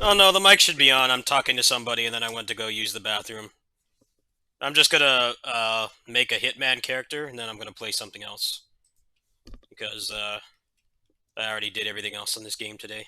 Oh no, the mic should be on. I'm talking to somebody and then I went to go use the bathroom. I'm just gonna make a Hitman character and then I'm gonna play something else. Because I already did everything else in this game today.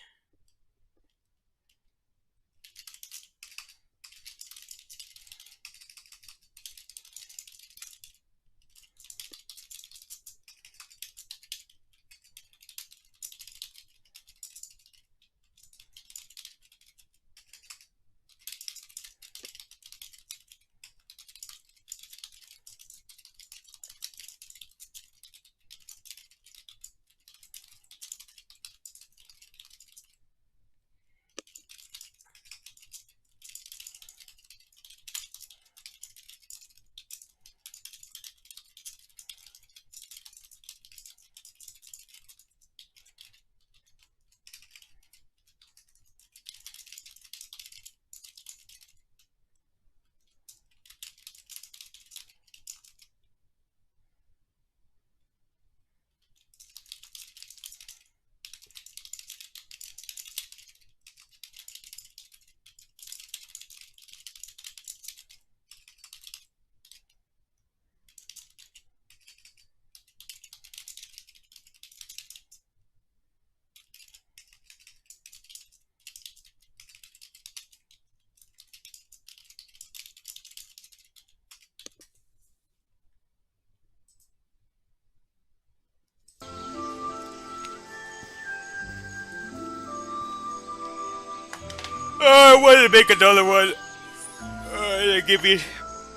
I wanted to make another one.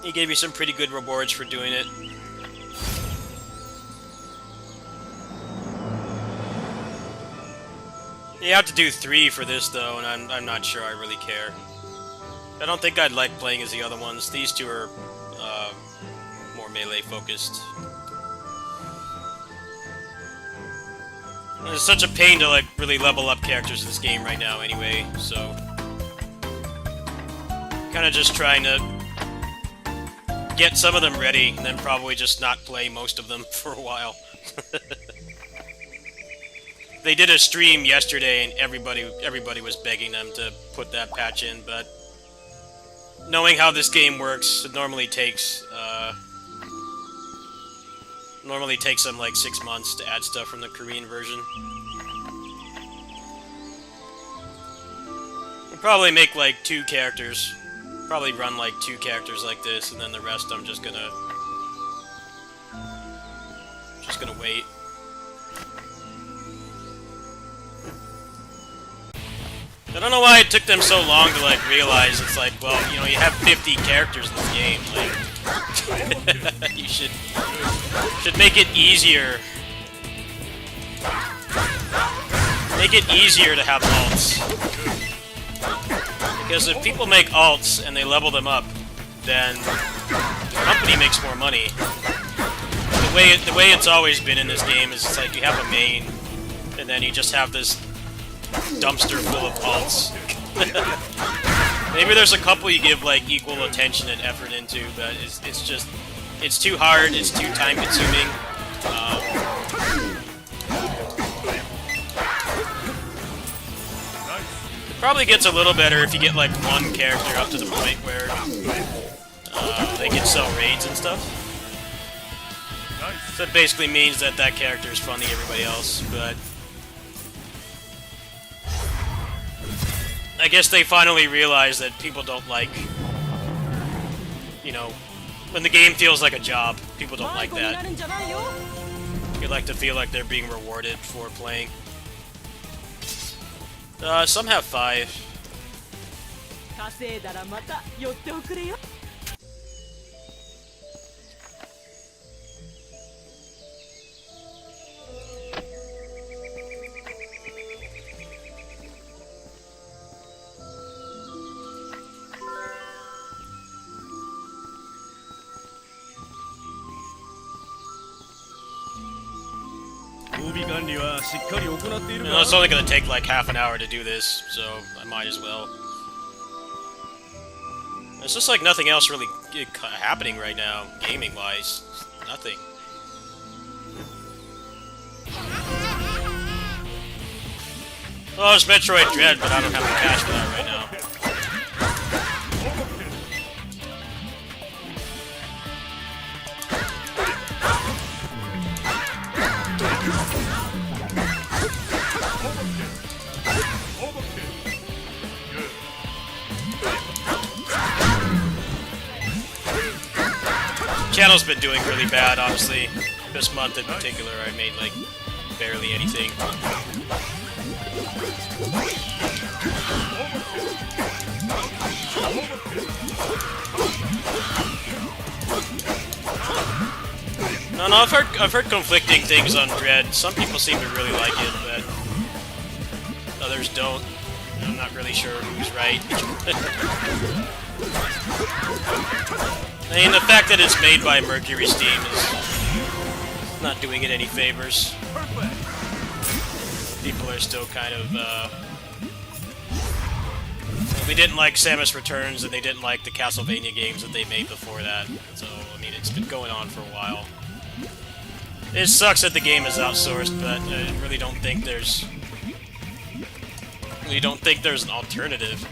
He gave me some pretty good rewards for doing it. You have to do 3 for this though, and I'm not sure I really care. I don't think I'd like playing as the other ones. These two are more melee focused. And it's such a pain to like really level up characters in this game right now anyway, so kind of just trying to get some of them ready and then probably just not play most of them for a while. They did a stream yesterday and everybody was begging them to put that patch in, but knowing how this game works, it normally takes them like 6 months to add stuff from the Korean version. We'll probably make like 2 characters. Probably run like 2 characters like this, and then the rest I'm just gonna wait. I don't know why it took them so long to like realize it's like, well, you know, you have 50 characters in this game, like you should make it easier. Make it easier to have alts. Because if people make alts and they level them up, then the company makes more money. The way it's always been in this game is it's like you have a main, and then you just have this dumpster full of alts. Maybe there's a couple you give like equal attention and effort into, but it's too hard, it's too time consuming. It probably gets a little better if you get like one character up to the point where they can sell raids and stuff. So it basically means that that character is funding everybody else, but I guess they finally realized that people don't like, you know, when the game feels like a job, people don't like that. They like to feel like they're being rewarded for playing. Some have 5. 稼いだらまた寄っておくれよ。You know, it's only gonna take like half an hour to do this, so I might as well. It's just like nothing else really happening right now, gaming-wise. Nothing. Well, it's Metroid Dread, but I don't have the cash for that right now. channel's been doing really bad, honestly. This month in particular, I made, like, barely anything. No, I've heard conflicting things on Dread. Some people seem to really like it, but others don't. I'm not really sure who's right. I mean, the fact that it's made by Mercury Steam is not doing it any favors. People are still kind of, they didn't like Samus Returns, and they didn't like the Castlevania games that they made before that. So, I mean, it's been going on for a while. It sucks that the game is outsourced, but I really don't think there's an alternative.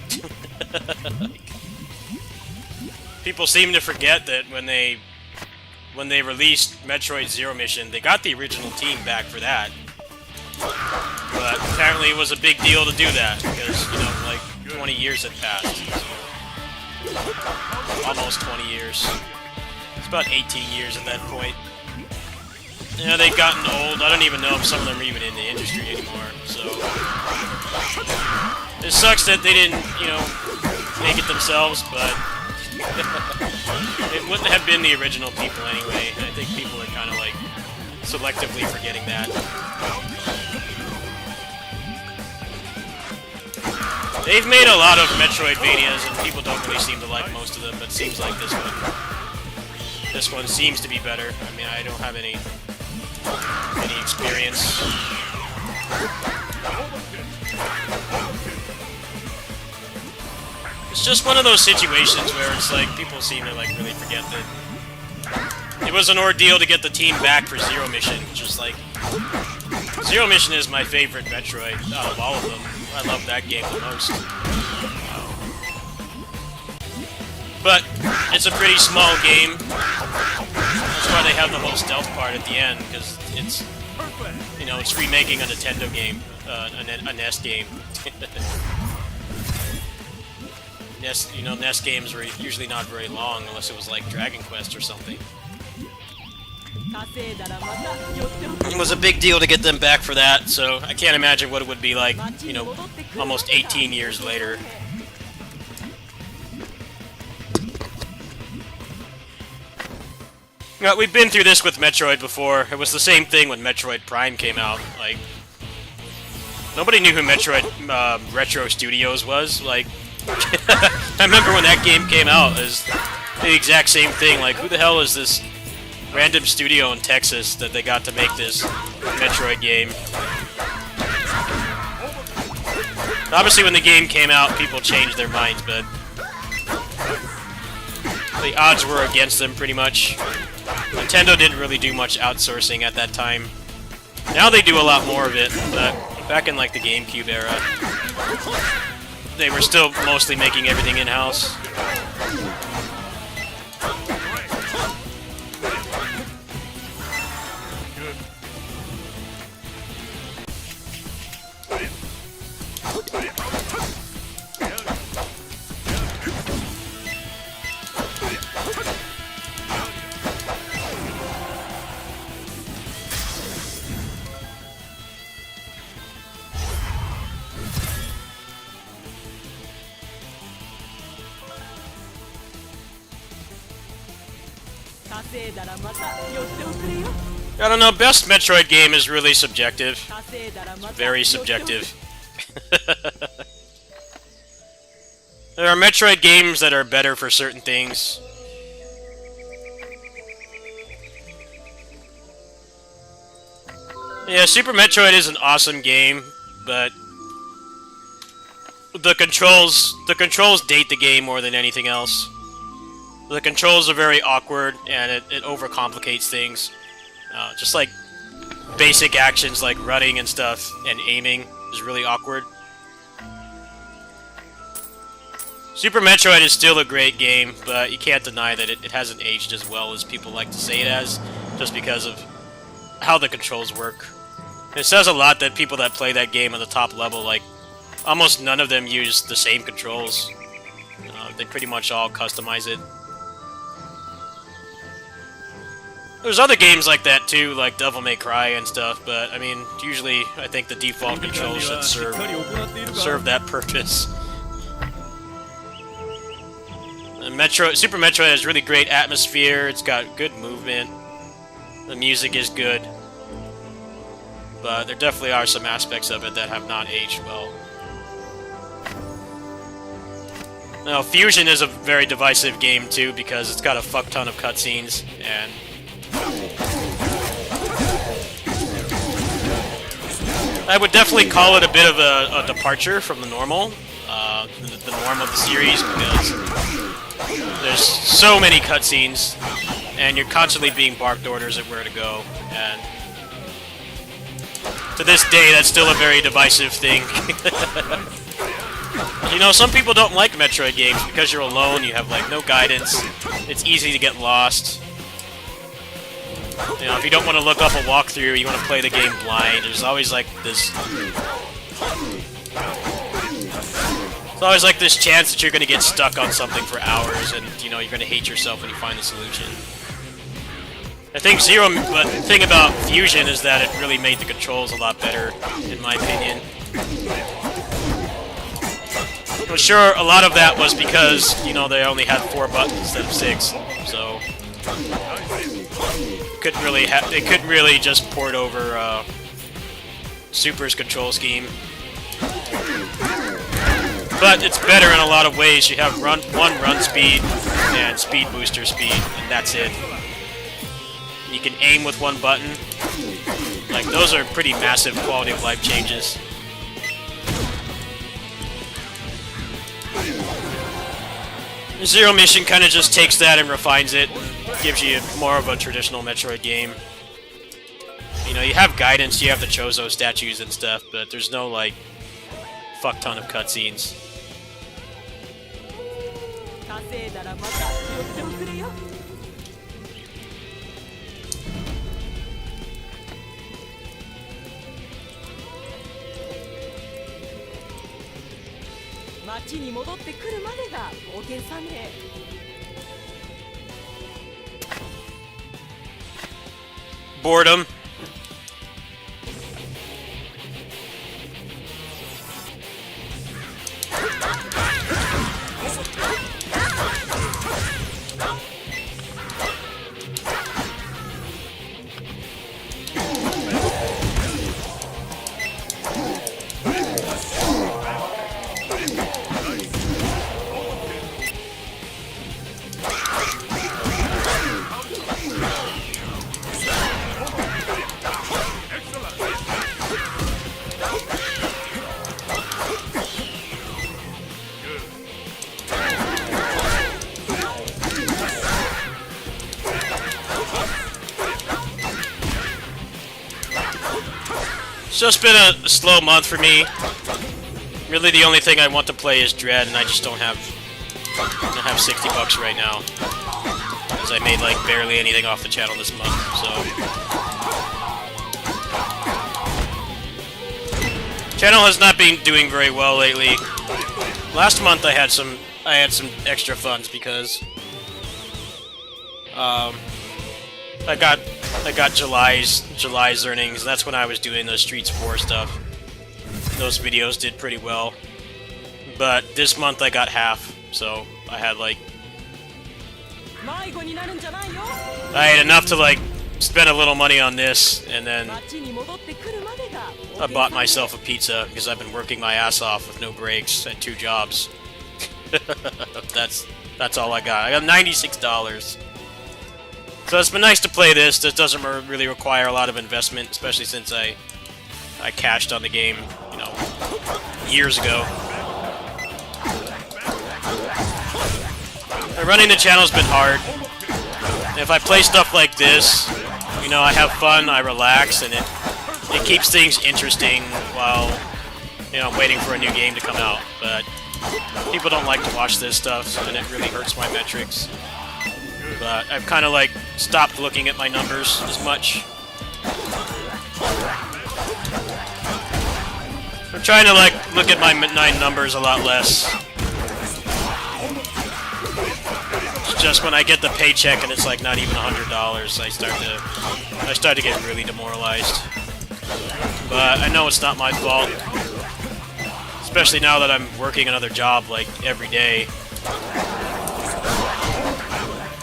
People seem to forget that when they released Metroid Zero Mission, they got the original team back for that. But apparently it was a big deal to do that, because, you know, like, 20 years had passed. So, almost 20 years. It's about 18 years at that point. Yeah, they've gotten old. I don't even know if some of them are even in the industry anymore, so... It sucks that they didn't, you know, make it themselves, but... it wouldn't have been the original people anyway. I think people are kind of, like, selectively forgetting that. They've made a lot of Metroidvanias, and people don't really seem to like most of them, but it seems like this one seems to be better. I mean, I don't have any experience. It's just one of those situations where it's like people seem to like really forget that it was an ordeal to get the team back for Zero Mission. Just like Zero Mission is my favorite Metroid out of all of them. I love that game the most. But it's a pretty small game. That's why they have the whole stealth part at the end, because it's, you know, it's remaking a Nintendo game, a NES game. NES games were usually not very long unless it was like Dragon Quest or something. It was a big deal to get them back for that, so I can't imagine what it would be like, you know, almost 18 years later. We've been through this with Metroid before. It was the same thing when Metroid Prime came out. Like, nobody knew who Metroid Retro Studios was. Like, I remember when that game came out, it was the exact same thing. Like, who the hell is this random studio in Texas that they got to make this Metroid game? Obviously, when the game came out, people changed their minds, but the odds were against them pretty much. Nintendo didn't really do much outsourcing at that time. Now they do a lot more of it, but back in like the GameCube era, they were still mostly making everything in-house. I don't know, best Metroid game is really subjective. It's very subjective. There are Metroid games that are better for certain things. Yeah, Super Metroid is an awesome game, but the controls date the game more than anything else. The controls are very awkward, and it overcomplicates things. Just like basic actions like running and stuff and aiming is really awkward. Super Metroid is still a great game, but you can't deny that it hasn't aged as well as people like to say it has, just because of how the controls work. It says a lot that people that play that game at the top level, like, almost none of them use the same controls. They pretty much all customize it. There's other games like that too, like Devil May Cry and stuff, but I mean, usually I think the default controls should serve that purpose. And Super Metroid has really great atmosphere, it's got good movement, the music is good, but there definitely are some aspects of it that have not aged well. Now, Fusion is a very divisive game too, because it's got a fuck ton of cutscenes, and I would definitely call it a bit of a departure from the norm of the series, because there's so many cutscenes, and you're constantly being barked orders at where to go, and to this day, that's still a very divisive thing. You know, some people don't like Metroid games because you're alone, you have, like, no guidance, it's easy to get lost. You know, if you don't want to look up a walkthrough, you want to play the game blind, there's always, like, this... There's always, like, this chance that you're going to get stuck on something for hours, and, you know, you're going to hate yourself when you find the solution. I think the thing about Fusion is that it really made the controls a lot better, in my opinion. I'm sure a lot of that was because, you know, they only had 4 buttons instead of 6, so they couldn't really just port over Super's control scheme. But it's better in a lot of ways. You have one run speed and speed booster speed, and that's it. You can aim with one button. Like, those are pretty massive quality of life changes. Zero Mission kind of just takes that and refines it, gives you more of a traditional Metroid game. You know, you have guidance, you have the Chozo statues and stuff, but there's no, like, fuck ton of cutscenes. 稼いだらまた寄っておくれよ。町に戻ってくるまでが冒険さね。Boredom. It's just been a slow month for me. Really, the only thing I want to play is Dread, and I just don't have 60 bucks right now, because I made like barely anything off the channel this month. So, channel has not been doing very well lately. Last month I had some extra funds because I got July's earnings. That's when I was doing the Streets 4 stuff. Those videos did pretty well. But this month I got half, so I had like... I had enough to like spend a little money on this, and then I bought myself a pizza because I've been working my ass off with no breaks at 2 jobs. That's all I got. I got $96. So it's been nice to play this. This doesn't really require a lot of investment, especially since I cashed on the game, you know, years ago. Running the channel's been hard. If I play stuff like this, you know, I have fun, I relax, and it keeps things interesting while, you know, waiting for a new game to come out. But people don't like to watch this stuff, and it really hurts my metrics. But I've kind of like stopped looking at my numbers as much. I'm trying to like look at my numbers a lot less. It's just when I get the paycheck and it's like not even $100, I start to get really demoralized. But I know it's not my fault, especially now that I'm working another job like every day.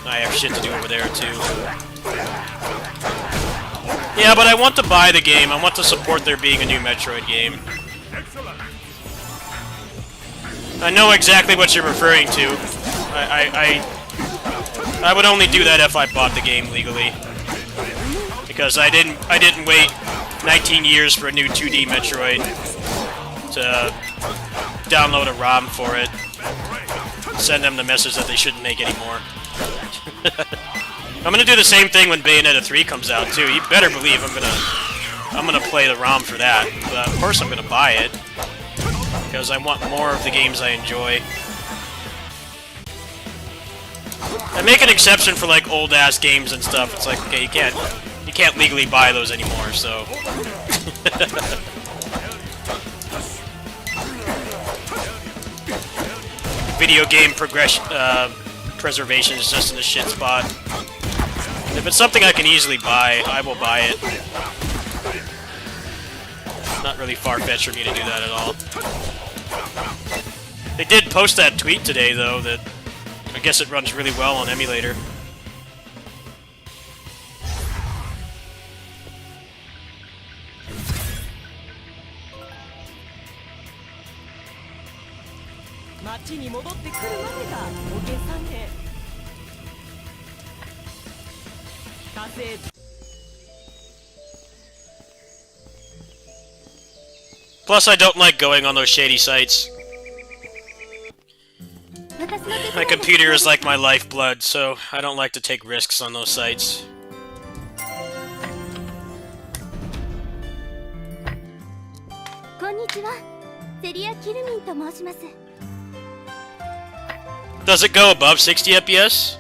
I have shit to do over there too. Yeah, but I want to buy the game. I want to support there being a new Metroid game. I know exactly what you're referring to. I would only do that if I bought the game legally, because I didn't wait 19 years for a new 2D Metroid to download a ROM for it, send them the message that they shouldn't make anymore. I'm gonna do the same thing when Bayonetta 3 comes out too. You better believe I'm gonna play the ROM for that. But of course I'm gonna buy it, because I want more of the games I enjoy. I make an exception for like old ass games and stuff. It's like, okay, you can't legally buy those anymore, so video game preservation is just in a shit spot. If it's something I can easily buy, I will buy it. Not really far-fetched for me to do that at all. They did post that tweet today, though, that I guess it runs really well on emulator. Plus, I don't like going on those shady sites. My computer is like my lifeblood, so I don't like to take risks on those sites. Does it go above 60 FPS?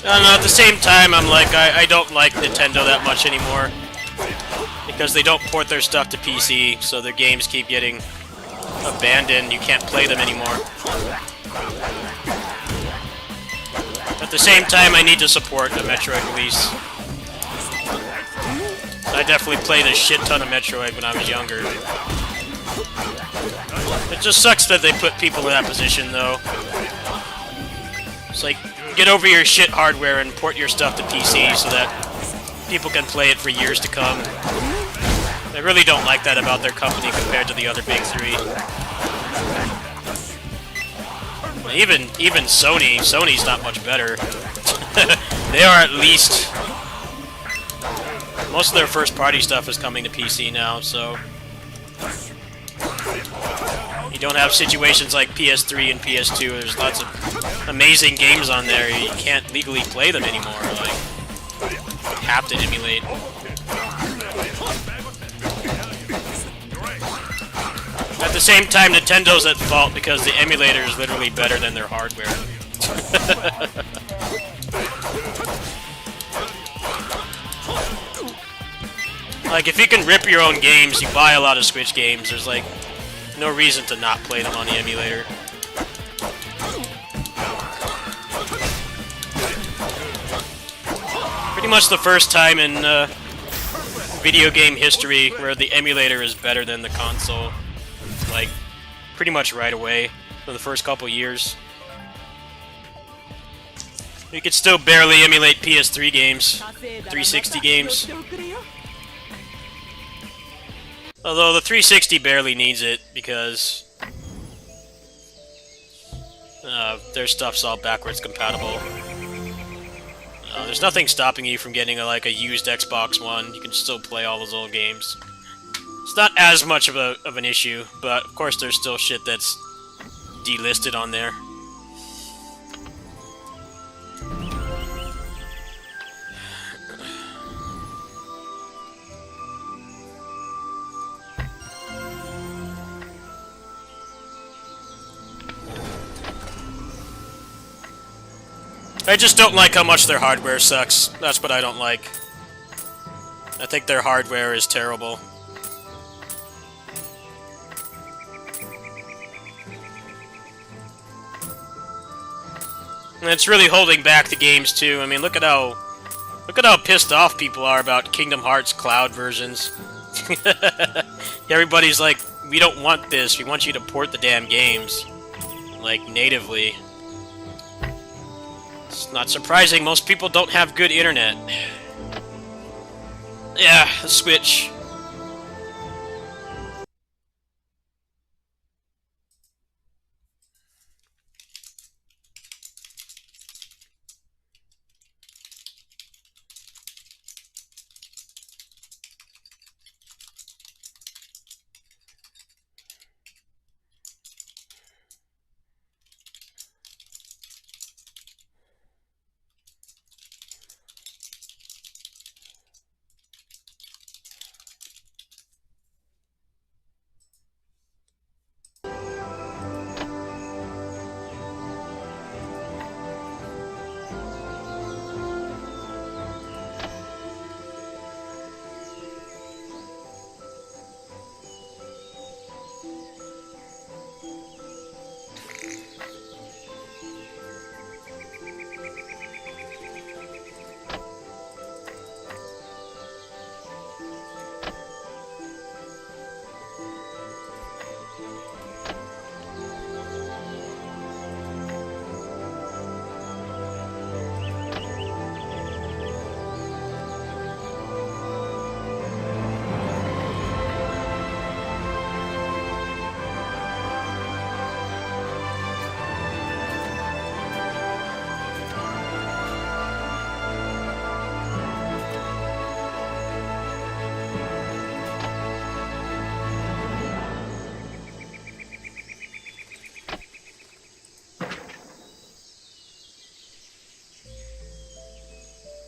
I don't know, at the same time, I'm like, I don't like Nintendo that much anymore. Because they don't port their stuff to PC, so their games keep getting abandoned, you can't play them anymore. At the same time, I need to support the Metroid release. I definitely played a shit ton of Metroid when I was younger. It just sucks that they put people in that position, though. It's like, get over your shit hardware and port your stuff to PC so that people can play it for years to come. I really don't like that about their company compared to the other big three. Even Sony's not much better. They are at least... Most of their first-party stuff is coming to PC now, so... You don't have situations like PS3 and PS2. There's lots of amazing games on there. You can't legally play them anymore. Like, you have to emulate. At the same time, Nintendo's at fault because the emulator is literally better than their hardware. Like, if you can rip your own games, you buy a lot of Switch games, there's like no reason to not play them on the emulator. Pretty much the first time in video game history where the emulator is better than the console. like, pretty much right away for the first couple years. You could still barely emulate PS3 games, 360 games. Although the 360 barely needs it because their stuff's all backwards compatible. There's nothing stopping you from getting like a used Xbox One. You can still play all those old games. It's not as much of an issue, but of course there's still shit that's delisted on there. I just don't like how much their hardware sucks. That's what I don't like. I think their hardware is terrible. And it's really holding back the games too. I mean, look at how pissed off people are about Kingdom Hearts cloud versions. Everybody's like, we don't want this. We want you to port the damn games like natively. It's not surprising, most people don't have good internet. Yeah, the Switch.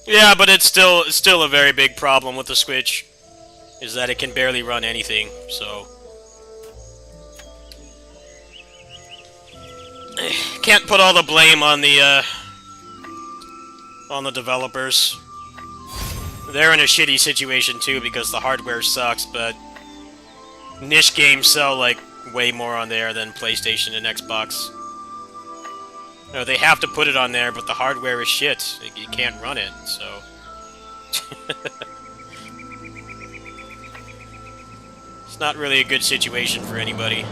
Yeah, but it's still a very big problem with the Switch, is that it can barely run anything, so... Can't put all the blame on the developers. They're in a shitty situation too because the hardware sucks, but niche games sell like way more on there than PlayStation and Xbox. No, they have to put it on there, but the hardware is shit. You can't run it, so... It's not really a good situation for anybody.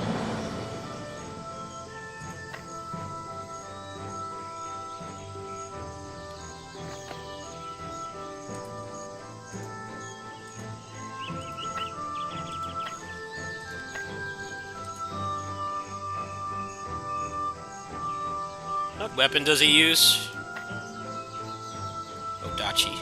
What weapon does he use? Odachi.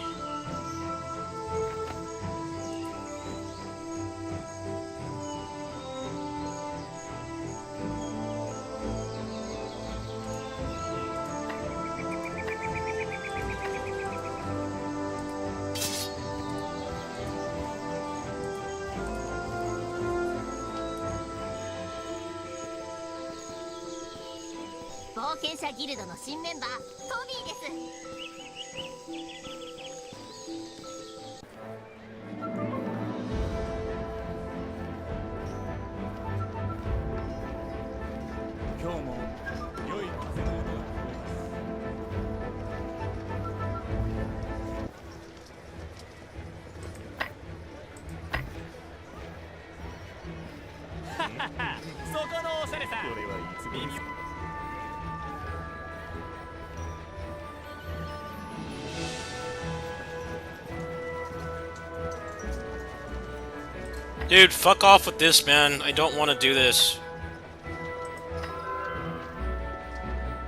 Dude, fuck off with this, man. I don't want to do this.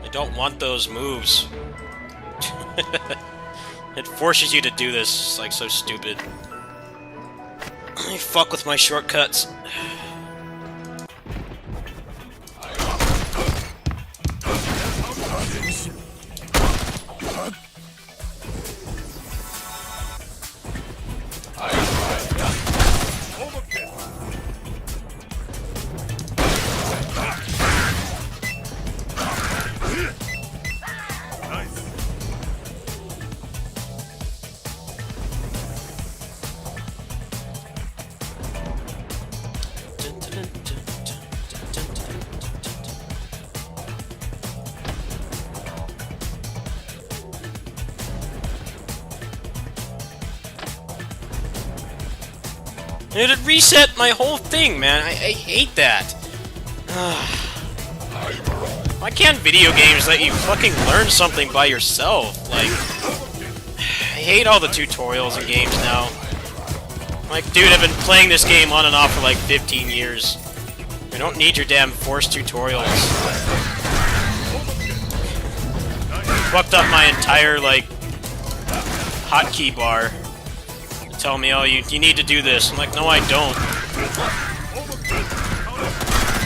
I don't want those moves. It forces you to do this. It's like so stupid. You fuck with my shortcuts. It reset my whole thing, man. I hate that. Why can't video games let you fucking learn something by yourself? Like, I hate all the tutorials in games now. Like, dude, I've been playing this game on and off for like 15 years. I don't need your damn forced tutorials. Fucked up my entire, like, hotkey bar. Tell me, oh, you need to do this. I'm like, no, I don't.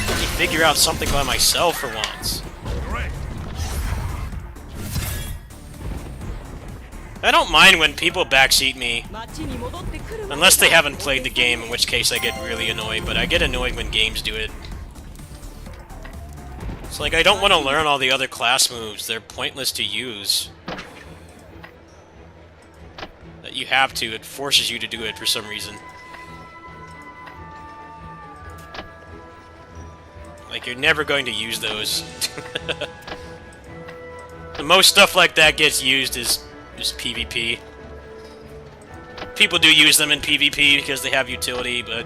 Let me figure out something by myself for once. I don't mind when people backseat me. Unless they haven't played the game, in which case I get really annoyed, but I get annoyed when games do it. It's like, I don't want to learn all the other class moves. They're pointless to use. You have to. It forces you to do it for some reason. Like, you're never going to use those. The most stuff like that gets used is PvP. People do use them in PvP because they have utility, but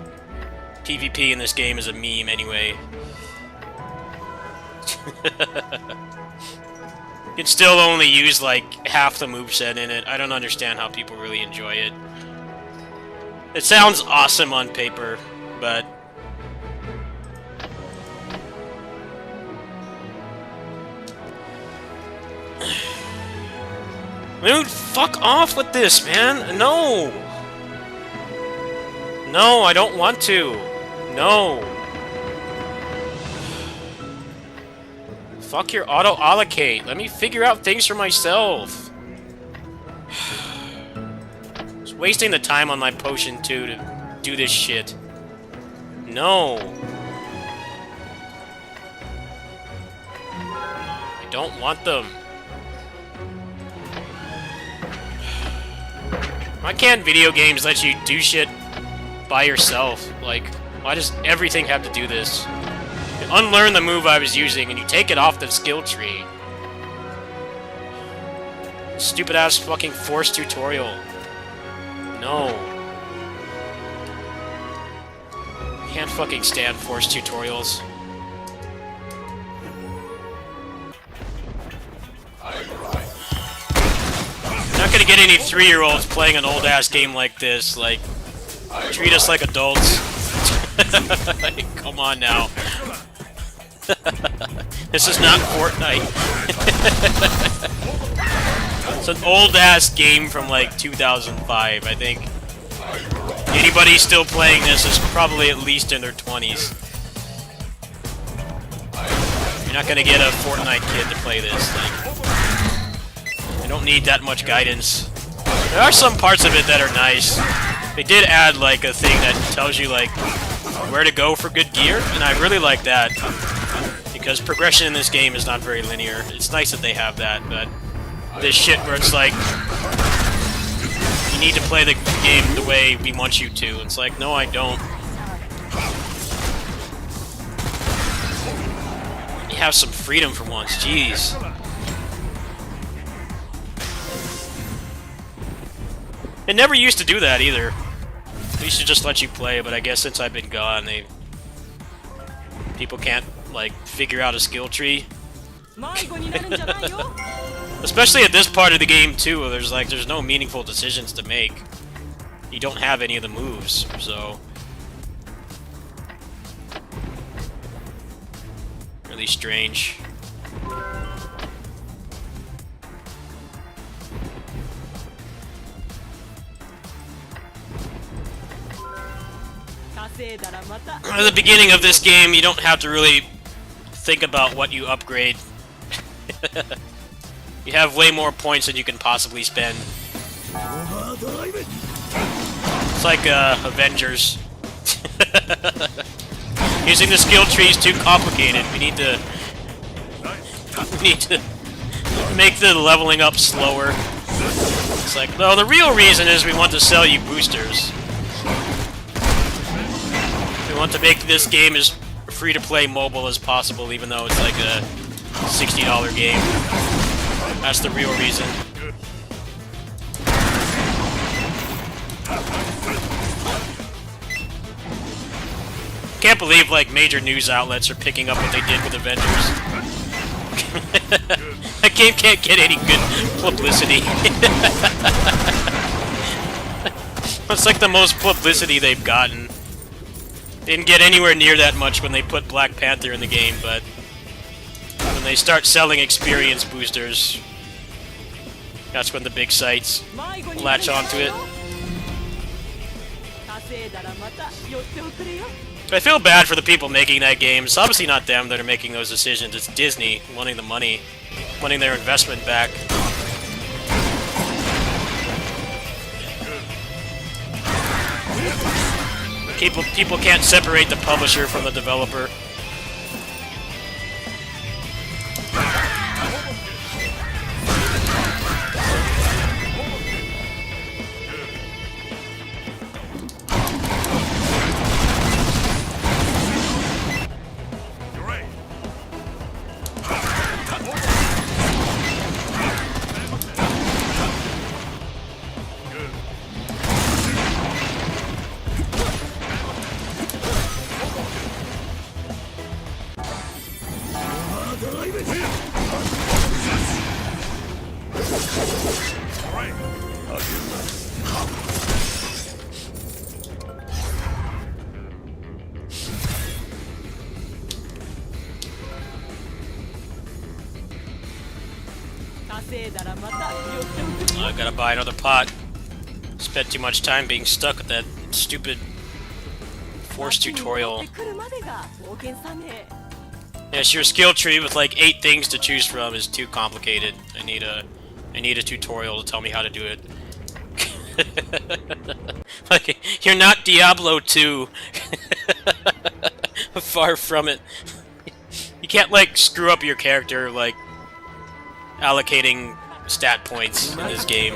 PvP in this game is a meme anyway. You can still only use, like, half the moveset in it. I don't understand how people really enjoy it. It sounds awesome on paper, but... Dude, fuck off with this, man! No! No, I don't want to! No! Fuck your auto-allocate. Let me figure out things for myself. Just wasting the time on my potion, too, to do this shit. No. I don't want them. Why can't video games let you do shit by yourself? Like, why does everything have to do this? Unlearn the move I was using, and you take it off the skill tree. Stupid ass fucking forced tutorial. No. Can't fucking stand forced tutorials. Not gonna get any 3-year-olds playing an old ass game like this. Like, treat us like adults. Like, come on now. This is not Fortnite. It's an old-ass game from, like, 2005, I think. Anybody still playing this is probably at least in their 20s. You're not gonna get a Fortnite kid to play this. Like, I don't need that much guidance. There are some parts of it that are nice. They did add, like, a thing that tells you, like, where to go for good gear, and I really like that. Because progression in this game is not very linear. It's nice that they have that, but this shit where it's like, you need to play the game the way we want you to. It's like, no, I don't. You have some freedom for once, jeez. It never used to do that either. They used to just let you play, but I guess since I've been gone, people can't like figure out a skill tree. 迷子になるんじゃないよ Especially at this part of the game too, where there's no meaningful decisions to make. You don't have any of the moves, so really strange. 稼いだらまた At the beginning of this game, you don't have to really think about what you upgrade. You have way more points than you can possibly spend. It's like Avengers. Using the skill tree is too complicated. We need to make the leveling up slower. It's like, no, the real reason is we want to sell you boosters. We want to make this game as free-to-play mobile as possible, even though it's like a $60 game. That's the real reason. Can't believe like major news outlets are picking up what they did with Avengers. That game can't get any good publicity. It's like the most publicity they've gotten. Didn't get anywhere near that much when they put Black Panther in the game, but when they start selling experience boosters, that's when the big sites 迷子になるん latch じゃない onto it. よ稼いだらまた寄っておくれよ I feel bad for the people making that game. It's obviously not them that are making those decisions. It's Disney wanting the money, wanting their investment back. People can't separate the publisher from the developer. I gotta buy another pot. Spent too much time being stuck with that stupid force tutorial. Yes, your skill tree with like 8 things to choose from is too complicated. I need a tutorial to tell me how to do it. Like, you're not Diablo 2. Far from it. You can't like screw up your character like allocating stat points in this game.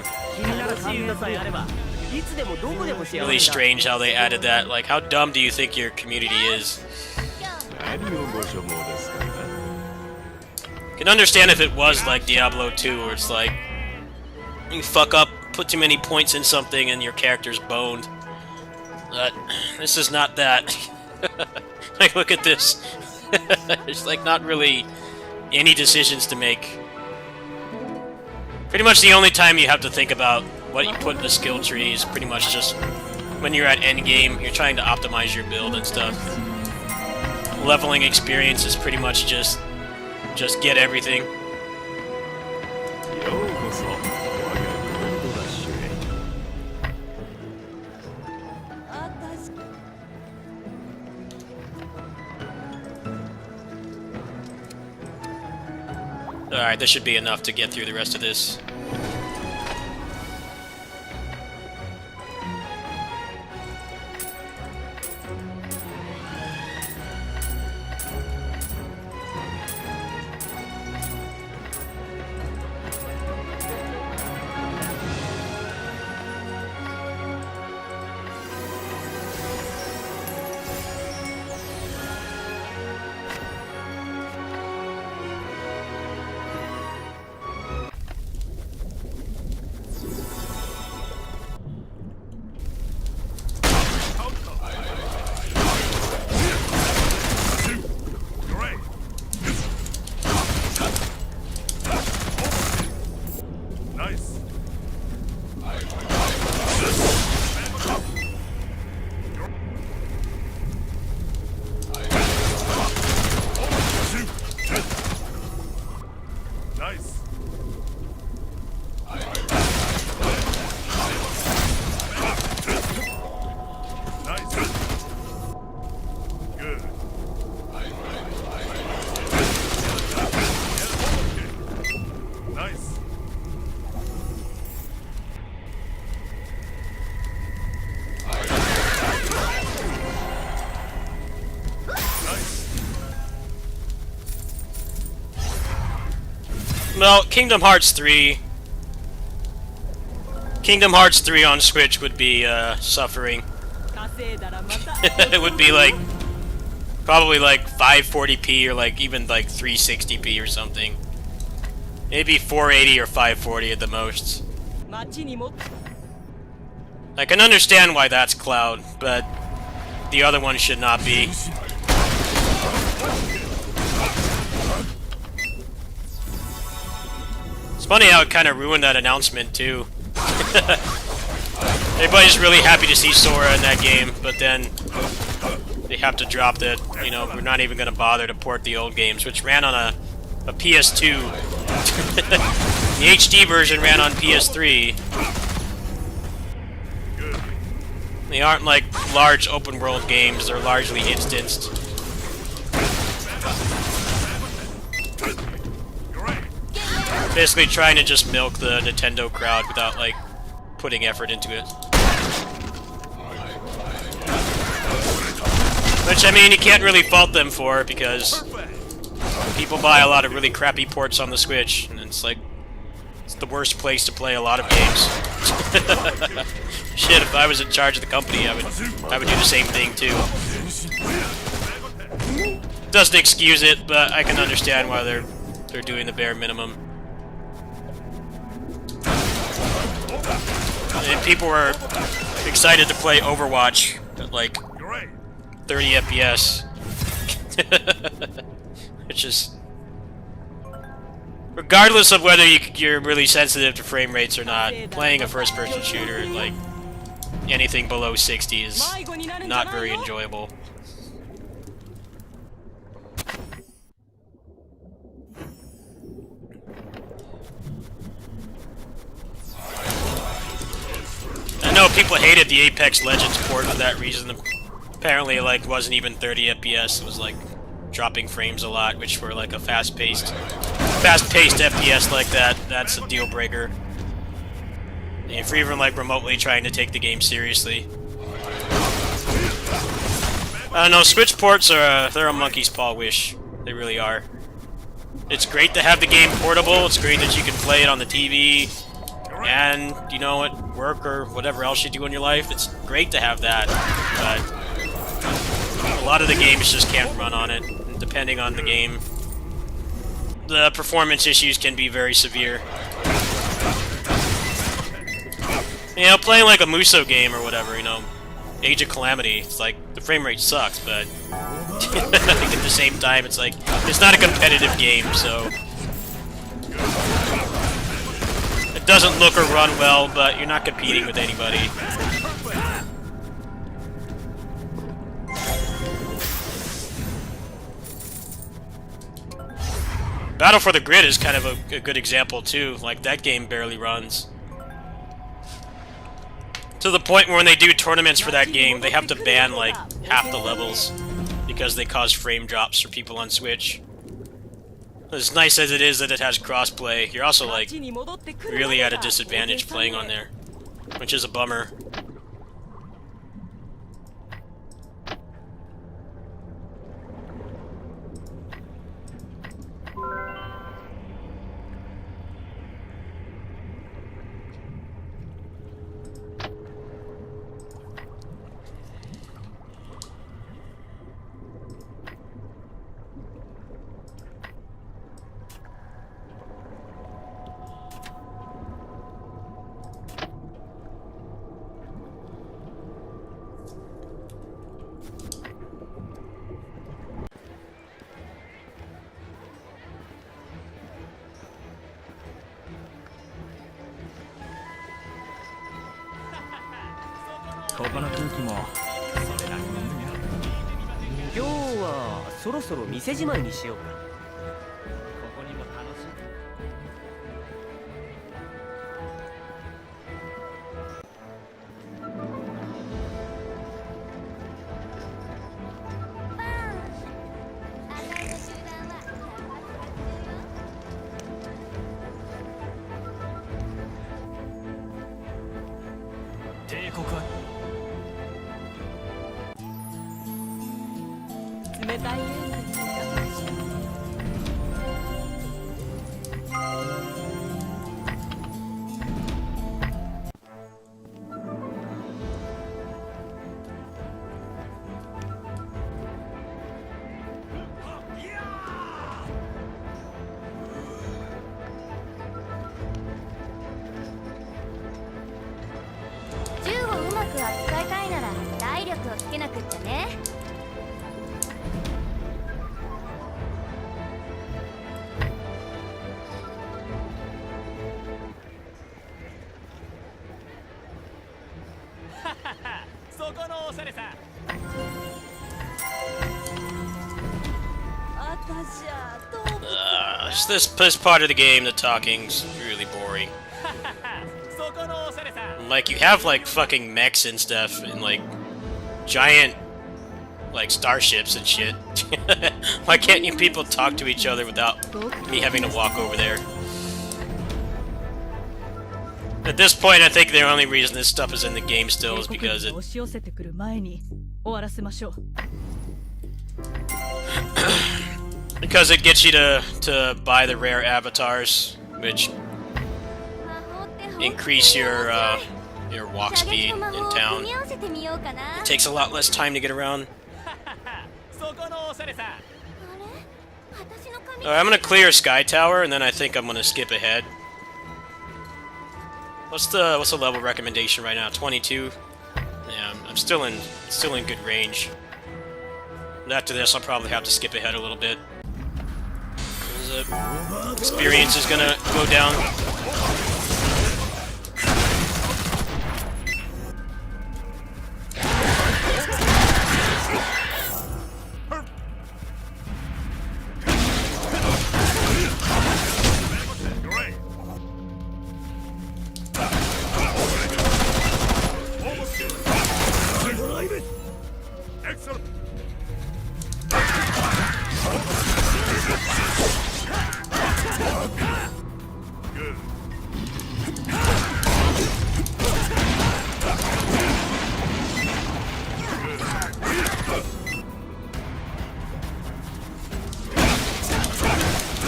Really strange how they added that. Like, how dumb do you think your community is? Can understand if it was like Diablo 2, where it's like you fuck up, put too many points in something, and your character's boned. But this is not that. Like, look at this. There's like not really any decisions to make. Pretty much the only time you have to think about what you put in the skill tree is pretty much just when you're at endgame, you're trying to optimize your build and stuff. Leveling experience is pretty much just get everything. Alright, this should be enough to get through the rest of this. Nice. Nice. Nice. Good. Nice. Well, Kingdom Hearts 3... Kingdom Hearts 3 on Switch would be, suffering. 稼いだらまた It would be like... Probably like 540p or like even like 360p or something. Maybe 480 or 540 at the most. 街にも I can understand why that's Cloud, but the other one should not be. It's funny how it kind of ruined that announcement too. Everybody's really happy to see Sora in that game, but then they have to drop that, you know, we're not even going to bother to port the old games, which ran on a PS2. The HD version ran on PS3. They aren't like large open world games, they're largely instanced. Basically trying to just milk the Nintendo crowd without like putting effort into it. Which, I mean, you can't really fault them for, because people buy a lot of really crappy ports on the Switch, and it's like, it's the worst place to play a lot of games. Shit, if I was in charge of the company, I would do the same thing too. Doesn't excuse it, but I can understand why they're doing the bare minimum. And people were excited to play Overwatch at like 30 FPS. Which is... Regardless of whether you're really sensitive to frame rates or not, playing a first-person shooter at like anything below 60 is not very enjoyable. I know people hated the Apex Legends port for that reason. Apparently, it like wasn't even 30 FPS. It was like dropping frames a lot, which for like a fast-paced FPS like that, that's a deal breaker. If you're even like remotely trying to take the game seriously. I don't know, Switch ports are they're a monkey's paw wish. They really are. It's great to have the game portable. It's great that you can play it on the TV. And, you know, at work or whatever else you do in your life, it's great to have that. But a lot of the games just can't run on it, depending on the game. The performance issues can be very severe. You know, playing like a Muso game or whatever, you know, Age of Calamity, it's like, the frame rate sucks, but I think at the same time, it's like, it's not a competitive game, so... It doesn't look or run well, but you're not competing with anybody. Battle for the Grid is kind of a good example too. Like, that game barely runs. To the point where when they do tournaments for that game, they have to ban like half the levels because they cause frame drops for people on Switch. As nice as it is that it has crossplay, you're also like really at a disadvantage playing on there, which is a bummer. ここの空気もそれなりにいいな。今日はそろそろ店じまいにしようか。ここにも楽しい。帝国は冷たいエールに味方して銃をうまく扱いたいなら体力をつけなくっちゃね。そこのおしゃれさん。私は動物 This part of the game, the talking's really boring. そこのおしゃれさん。 Like, you have, like, fucking mechs and stuff, and, like, giant, like, starships and shit. Why can't you people talk to each other without me having to walk over there? At this point, I think the only reason this stuff is in the game still is 帝国 because 軍 it が押し寄せてくる前に終わらせましょう。 because it gets you to buy the rare avatars, which 魔法って本当に increase your walk 射撃 speed と in 魔法を組 town. み合わせてみようかな。 It takes a lot less time to get around. そこのおしゃれさん。あれ私の髪 Alright, I'm gonna clear Sky Tower, and then I think I'm gonna skip ahead. What's the level recommendation right now? 22. Yeah, I'm still in good range. And after this, I'll probably have to skip ahead a little bit. 'Cause, experience is gonna go down. Great. Almost good. Excellent. Good.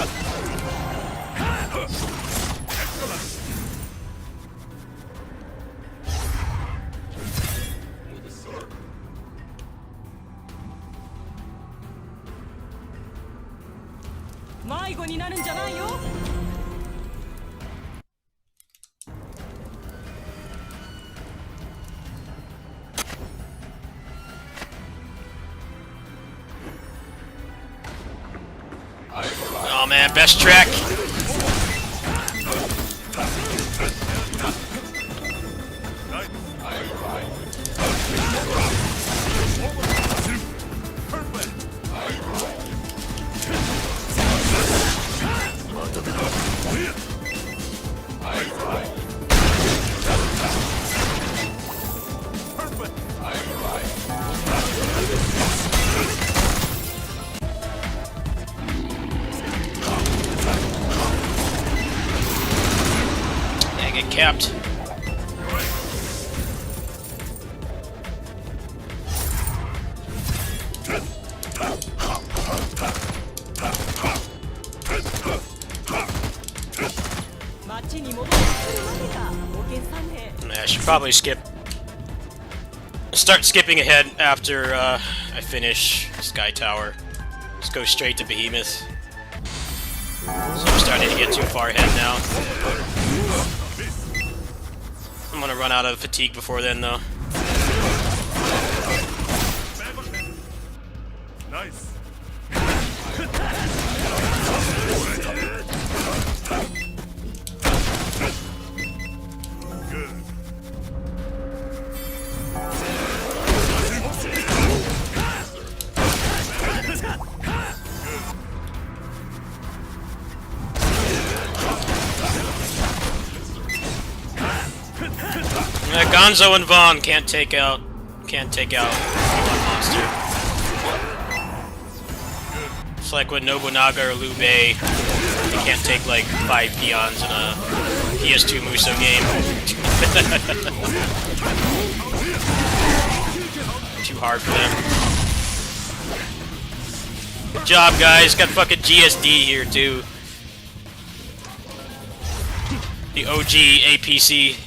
Excellent. 迷子になるんじゃないよ。 Oh man, best track. Nice. Perfect. Perfect. Yeah, get capped. I should probably start skipping ahead after I finish Sky Tower. Just go straight to Behemoth. So I'm starting to get too far ahead now. I'm gonna run out of fatigue before then, though. Nice. Good. Gonzo and Vaughn can't take out one monster. It's like when Nobunaga or Liu Bei, they can't take like 5 peons in a PS2 Musou game. Too hard for them. Good job, guys. Got fucking GSD here too. The OG APC.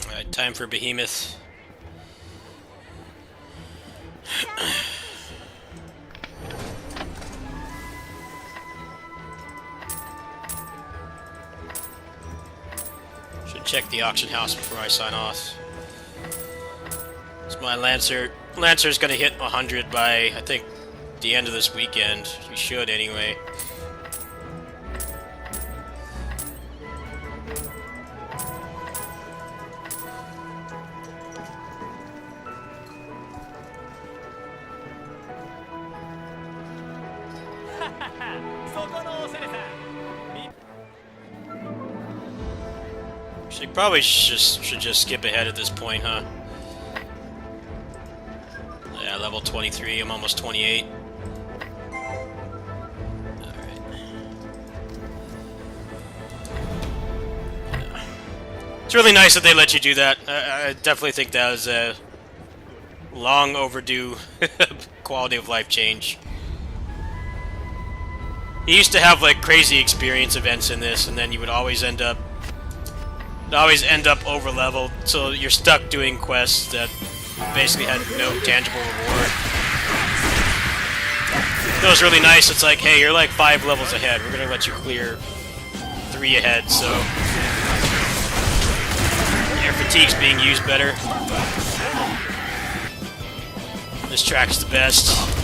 Alright, time for Behemoth. Should check the auction house before I sign off. It's my Lancer. Lancer's gonna hit 100 by, I think, the end of this weekend. He should, anyway. So you probably should just skip ahead at this point, huh? Yeah, level 23, I'm almost 28. Alright. Yeah. It's really nice that they let you do that. I definitely think that was a long overdue quality of life change. You used to have like crazy experience events in this, and then you would always end up over leveled, so you're stuck doing quests that basically had no tangible reward. It was really nice. It's like, hey, you're like 5 levels ahead. We're gonna let you clear 3 ahead, so your fatigue's being used better. This track's the best.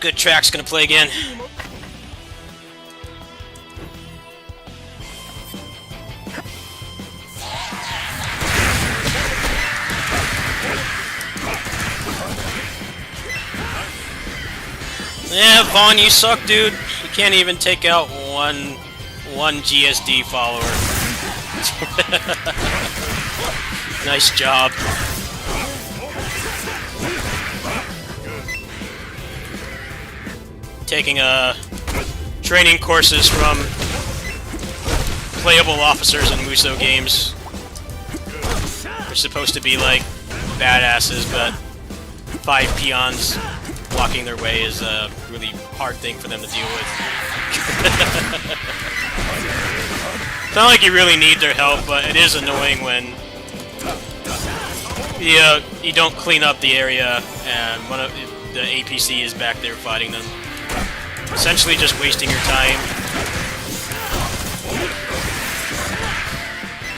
Good track's gonna play again. Yeah, Vaughn, you suck, dude. You can't even take out one GSD follower. Nice job. Taking training courses from playable officers in Musou games. They're supposed to be like badasses, but 5 peons blocking their way is a really hard thing for them to deal with. It's not like you really need their help, but it is annoying when you don't clean up the area and one of the APC is back there fighting them. Essentially just wasting your time.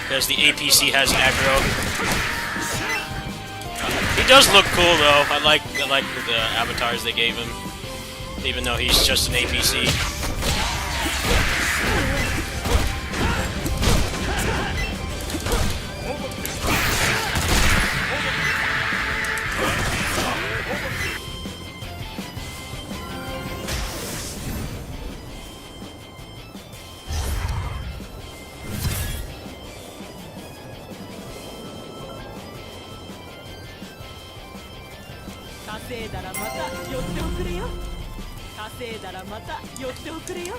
Because the APC has aggro. He does look cool though. I like the avatars they gave him. Even though he's just an APC.稼いだらまた寄っておくれよ稼いだらまた寄っておくれよ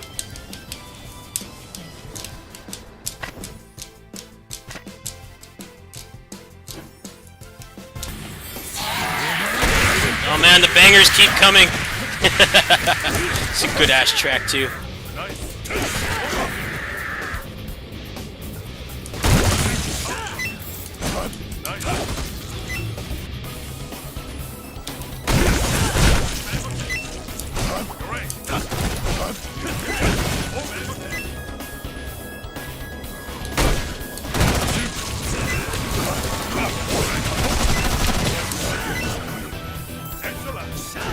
Oh man, the bangers keep coming. It's a good ass track too.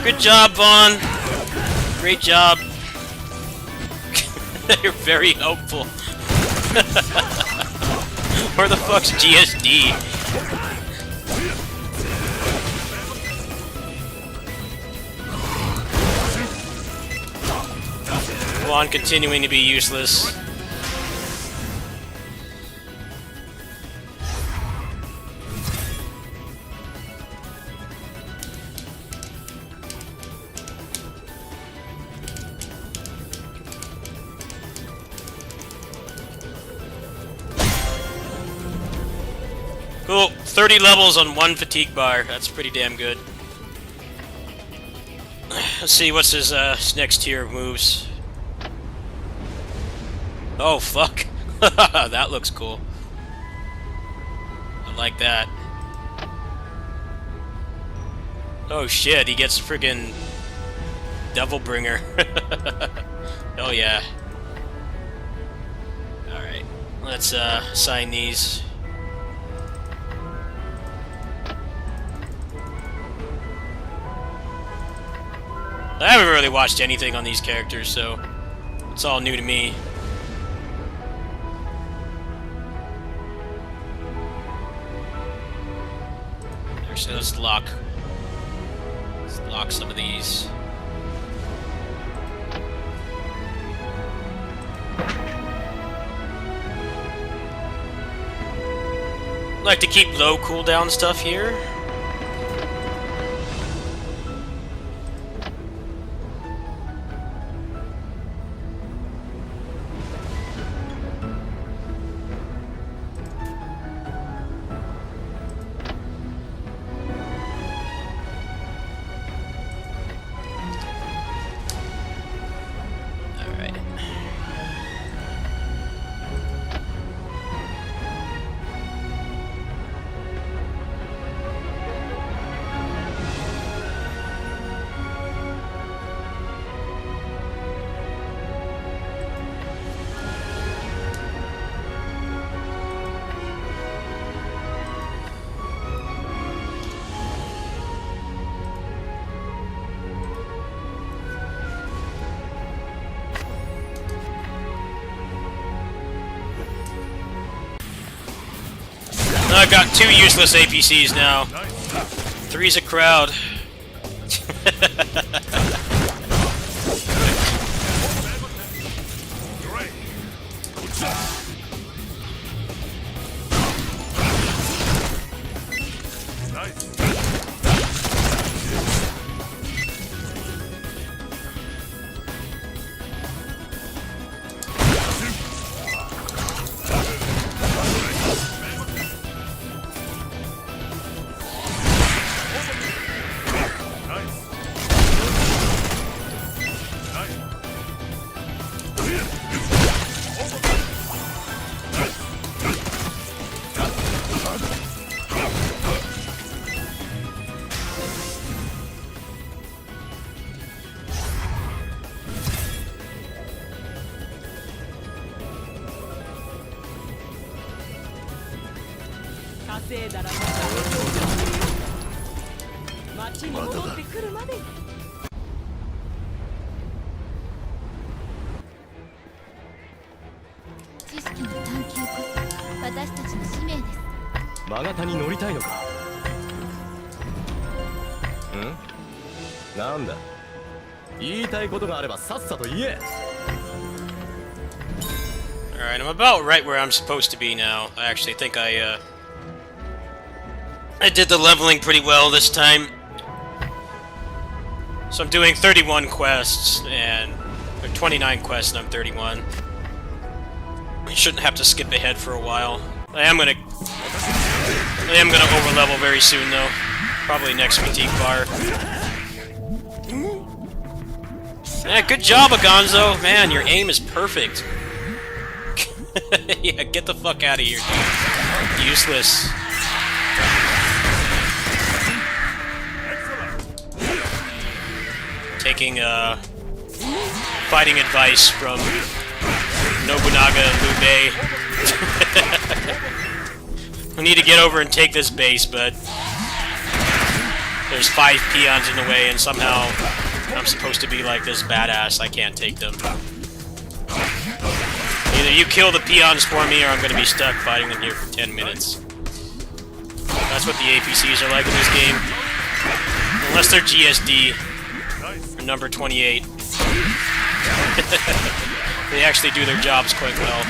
Good job, Vaughn. Great job. You're very helpful. Where the fuck's GSD? Vaughn continuing to be useless. Cool. 30 levels on 1 fatigue bar. That's pretty damn good. Let's see, what's his next tier of moves? Oh, fuck. That looks cool. I like that. Oh shit, he gets friggin' Devil Bringer. Oh yeah. Alright, let's assign these. I haven't really watched anything on these characters, so it's all new to me. Actually, let's lock some of these. I like to keep low cooldown stuff here. I've got 2 useless APCs now. 3's a crowd. 稼いだらまた町に戻ってくるまで知識の探求こそ私たちの使命です。マガタに乗りたいのか。なんだ、言いたいことがあればさっさと言え。 Alright, I'm about right where I'm supposed to be now. I actually think I did the leveling pretty well this time. So I'm doing 31 quests, and... or 29 quests, and I'm 31. I shouldn't have to skip ahead for a while. I am gonna overlevel very soon, though. Probably next fatigue bar. Yeah, good job, Agonzo! Man, your aim is perfect. Yeah, get the fuck out of here, dude. Useless. Taking, fighting advice from Nobunaga and Liu Bei. We need to get over and take this base, but there's 5 peons in the way, and somehow I'm supposed to be like this badass. I can't take them. Either you kill the peons for me, or I'm gonna be stuck fighting them here for 10 minutes. That's what the APCs are like in this game. Unless they're GSD, or number 28. They actually do their jobs quite well.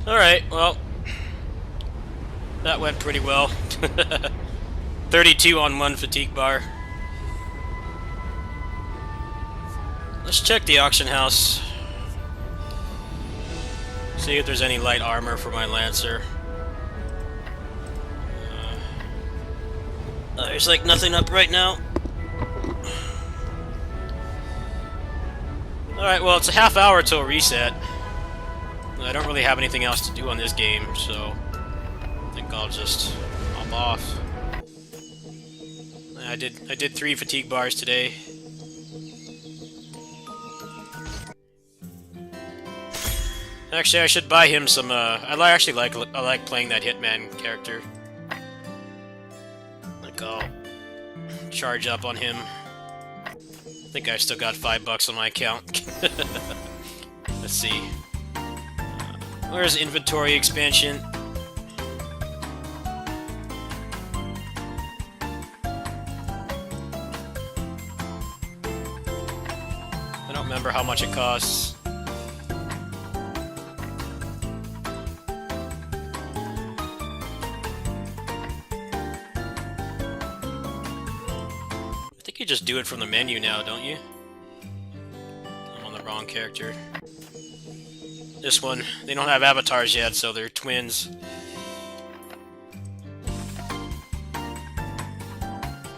Alright, well, that went pretty well. 32 on 1 fatigue bar. Let's check the auction house. See if there's any light armor for my Lancer. There's like nothing up right now. Alright, well, it's a half hour till reset. I don't really have anything else to do on this game, so I think I'll just hop off. I did 3 fatigue bars today. Actually, I should buy him some. I like playing that Hitman character. Like, I'll charge up on him. I think I still got $5 on my account. Let's see. Where's inventory expansion? remember how much it costs. I think you just do it from the menu now, don't you? I'm on the wrong character. This one, they don't have avatars yet, so they're twins.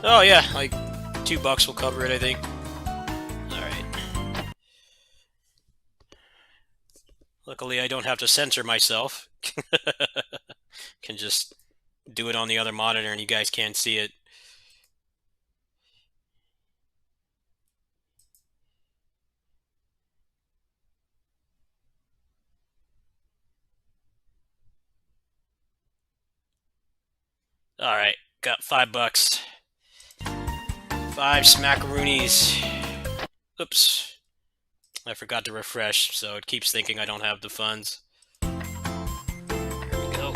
Oh yeah, like $2 will cover it, I think. Alright. Luckily, I don't have to censor myself. Can just do it on the other monitor and you guys can't see it. Alright, got $5. 5 smackaroonies. Oops. I forgot to refresh, so it keeps thinking I don't have the funds. There we go.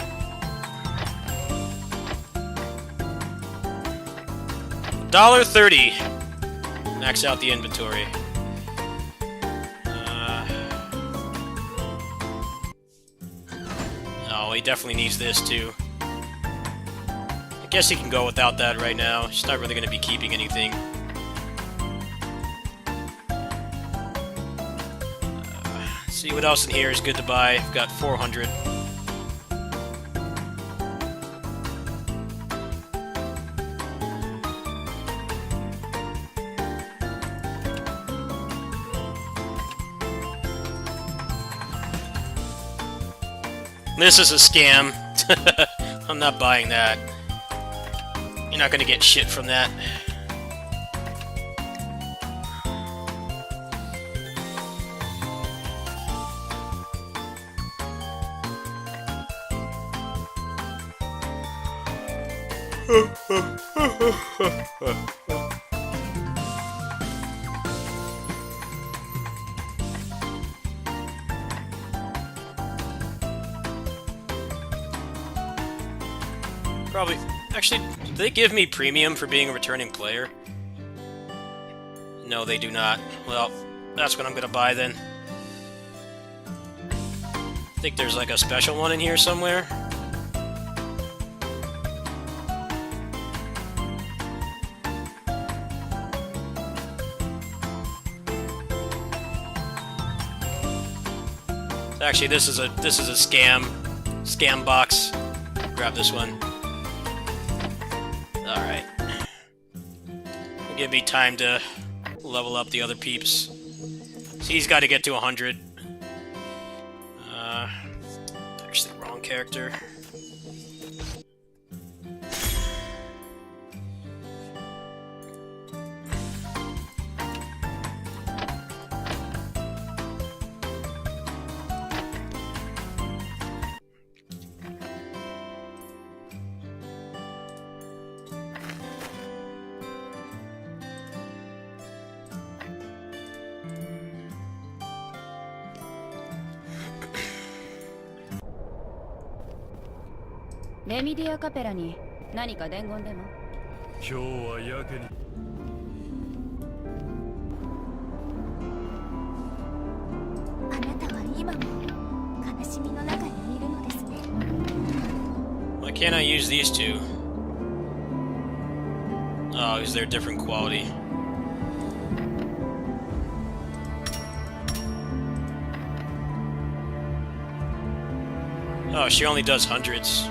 $1.30. Max out the inventory. Oh, he definitely needs this too. I guess he can go without that right now. He's not really going to be keeping anything. See what else in here is good to buy. I've got 400. This is a scam. I'm not buying that. You're not gonna get shit from that. Probably. Actually, do they give me premium for being a returning player? No, they do not. Well, that's what I'm gonna buy then. I think there's like a special one in here somewhere. Actually, this is a scam box. Grab this one. All right. Give me time to level up the other peeps. So he's got to get to 100. Actually, wrong character.レミディアカペラに何か伝言でも？今日はやけにあなたは今も悲しみの中にいるのですね。Why can't I use these two? Oh, because they're different quality. Oh, she only does hundreds.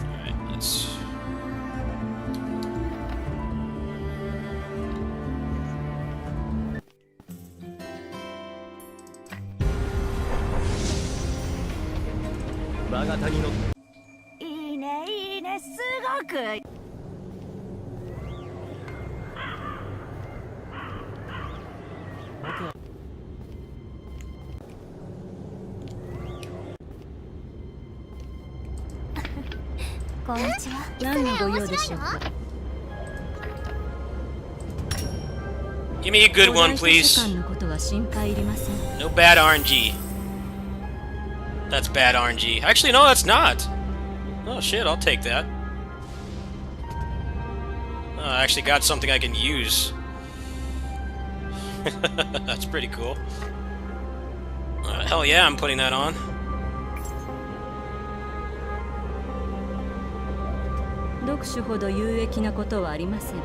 Alright, let's...いいねいいね、すごく。こんにちは。何のご用でしょうか。Give me a good one, please. のことは心配いりません。 No bad RNG. That's bad RNG. Actually, no, that's not. Oh shit, I'll take that. I actually got something I can use. That's pretty cool. Hell yeah, I'm putting that on. "読書ほど有益なことはありません."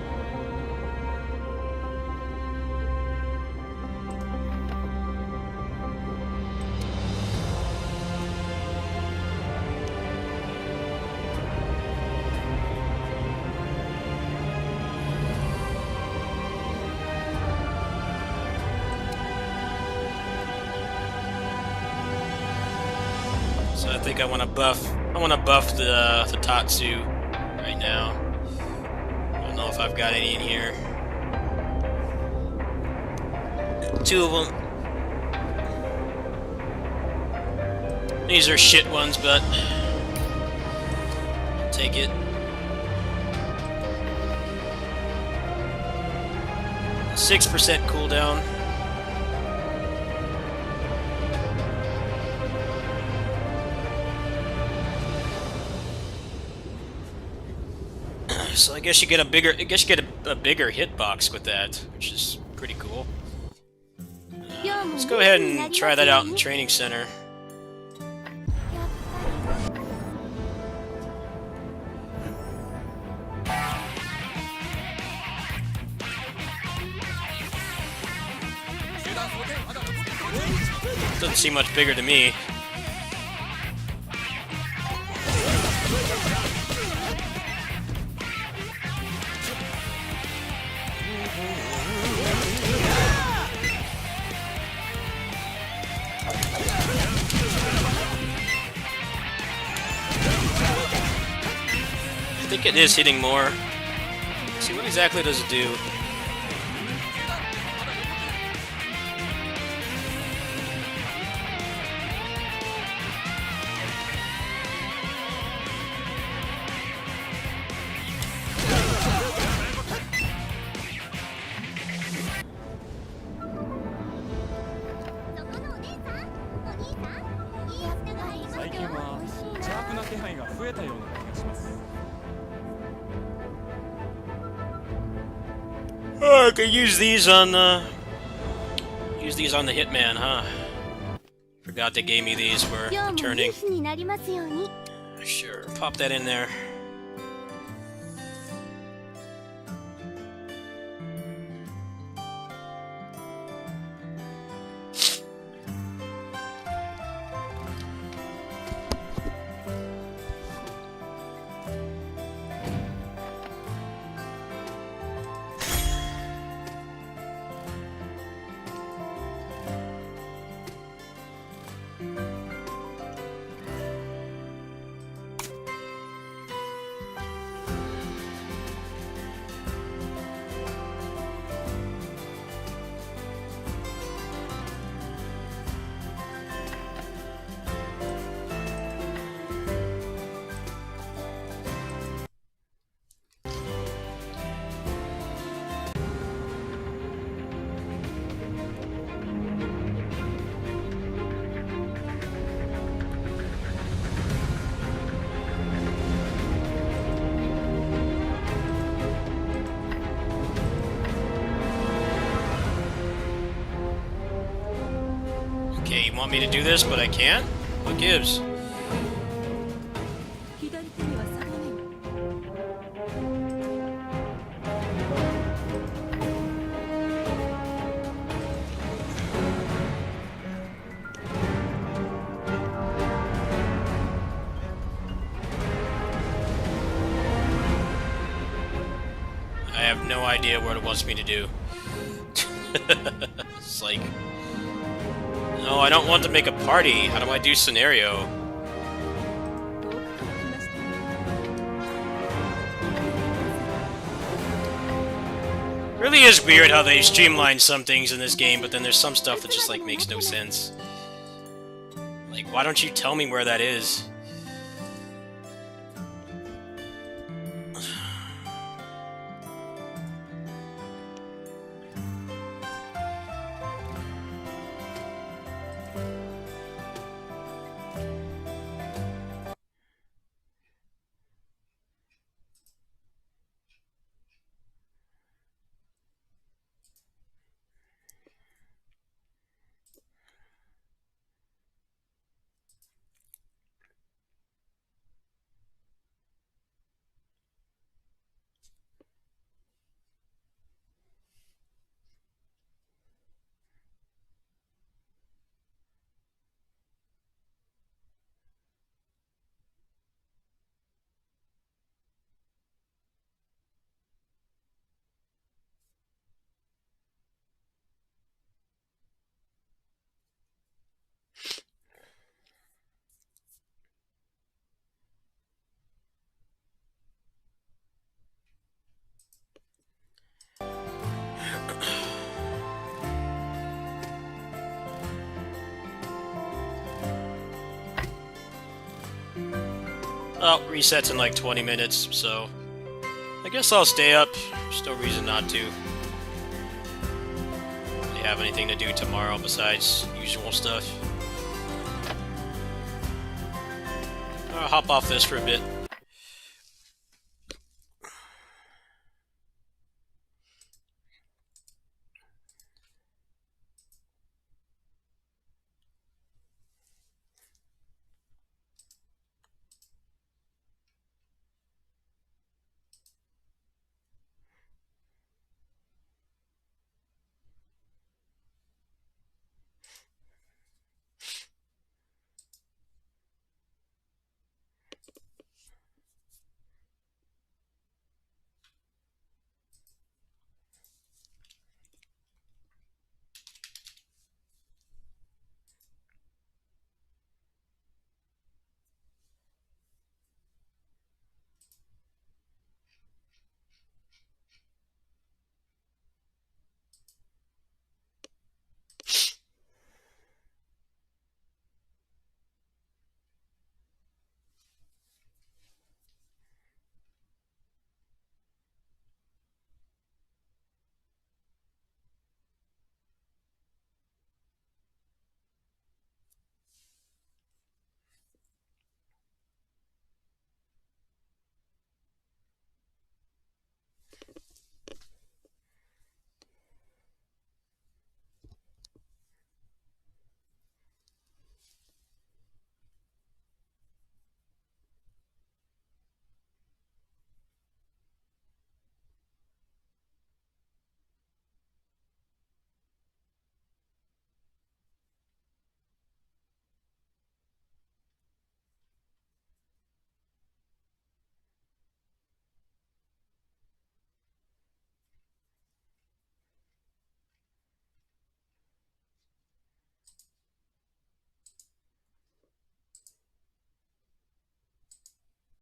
So I think I want to buff the Tatsu right now. I don't know if I've got any in here. 2 of them. These are shit ones, but I'll take it. 6% cooldown. So I guess you get a bigger hitbox with that, which is pretty cool. Let's go ahead and try that out in training center. Doesn't seem much bigger to me. I think it is hitting more. Let's see, what exactly does it do? Oh, I could use these on the Hitman, huh? Forgot they gave me these for returning. Sure, pop that in there. Okay, you want me to do this, but I can't? What gives? 左手にはサガネン。 I have no idea what it wants me to do. It's like... No, I don't want to make a party. How do I do scenario? 遠くから来ました。 Really is weird how they streamline some things in this game, but then there's some stuff that just like makes no sense. Like, why don't you tell me where that is? Oh, resets in like 20 minutes, so I guess I'll stay up. There's no reason not to. Really have anything to do tomorrow besides usual stuff. I'll hop off this for a bit.